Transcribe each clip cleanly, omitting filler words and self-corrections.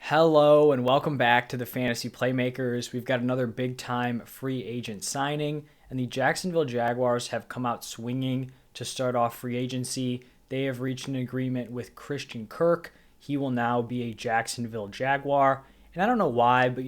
Hello and welcome back to the Fantasy Playmakers. We've got another big time free agent signing, and the Jacksonville Jaguars have come out swinging to start off free agency. They have reached an agreement with Christian Kirk. He will now be a Jacksonville Jaguar. And I don't know why, but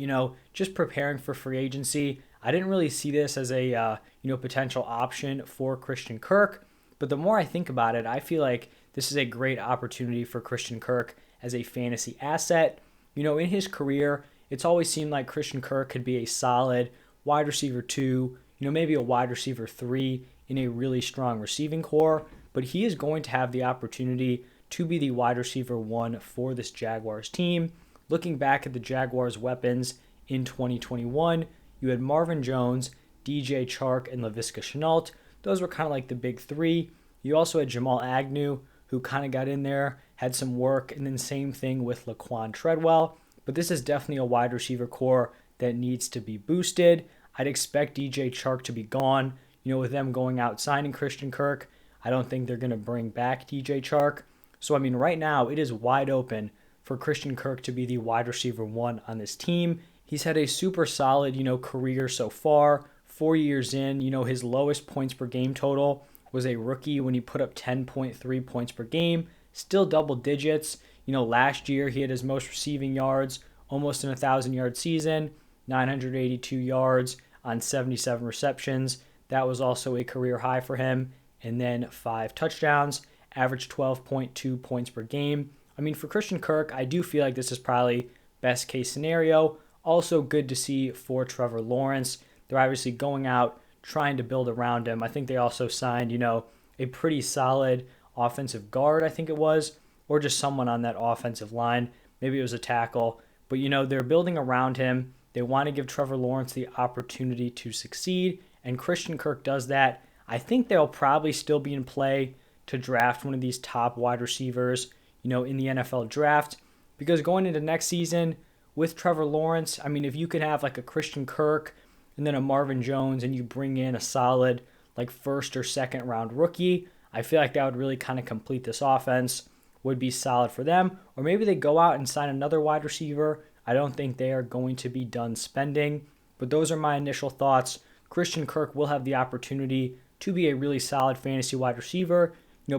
just preparing for free agency, I didn't really see this as a potential option for Christian Kirk. But the more I think about it, I feel like this is a great opportunity for Christian Kirk as a fantasy asset. In his career, it's always seemed like Christian Kirk could be a solid wide receiver 2, maybe a wide receiver 3 in a really strong receiving core, but he is going to have the opportunity to be the wide receiver 1 for this Jaguars team. Looking back at the Jaguars' weapons in 2021, you had Marvin Jones, DJ Chark, and Laviska Shenault. Those were kind of like the big three. You also had Jamal Agnew, who kind of got in there, had some work, and then same thing with Laquan Treadwell. But this is definitely a wide receiver core that needs to be boosted. I'd expect DJ Chark to be gone. With them going out signing Christian Kirk, I don't think they're going to bring back DJ Chark. So, right now it is wide open for Christian Kirk to be the wide receiver 1 on this team. He's had a super solid, career so far. 4 years in, his lowest points per game total was a rookie when he put up 10.3 points per game, still double digits. Last year he had his most receiving yards, almost an 1,000-yard season, 982 yards on 77 receptions. That was also a career high for him. And then 5 touchdowns, averaged 12.2 points per game. For Christian Kirk, I do feel like this is probably best case scenario. Also good to see for Trevor Lawrence. They're obviously going out trying to build around him. I think they also signed, a pretty solid offensive guard, I think it was, or just someone on that offensive line. Maybe it was a tackle. But, they're building around him. They want to give Trevor Lawrence the opportunity to succeed, and Christian Kirk does that. I think they'll probably still be in play to draft one of these top wide receivers, in the NFL draft, because going into next season with Trevor Lawrence, if you could have like a Christian Kirk and then a Marvin Jones, and you bring in a solid like first or second round rookie, I feel like that would really kind of complete this offense, would be solid for them. Or maybe they go out and sign another wide receiver. I don't think they are going to be done spending, but those are my initial thoughts. Christian Kirk will have the opportunity to be a really solid fantasy wide receiver,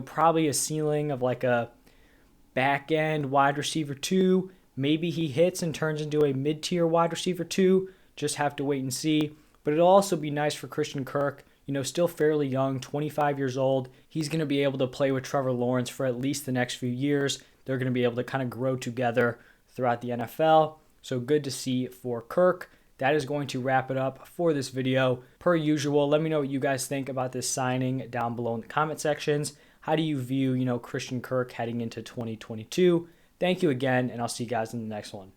probably a ceiling of like a back end wide receiver 2. Maybe he hits and turns into a mid-tier wide receiver 2. Just have to wait and see. But it'll also be nice for Christian Kirk, still fairly young, 25 years old. He's going to be able to play with Trevor Lawrence for at least the next few years. They're going to be able to kind of grow together throughout the NFL. So good to see for Kirk. That is going to wrap it up for this video. Per usual, let me know what you guys think about this signing down below in the comment sections. How do you view, Christian Kirk heading into 2022? Thank you again, and I'll see you guys in the next one.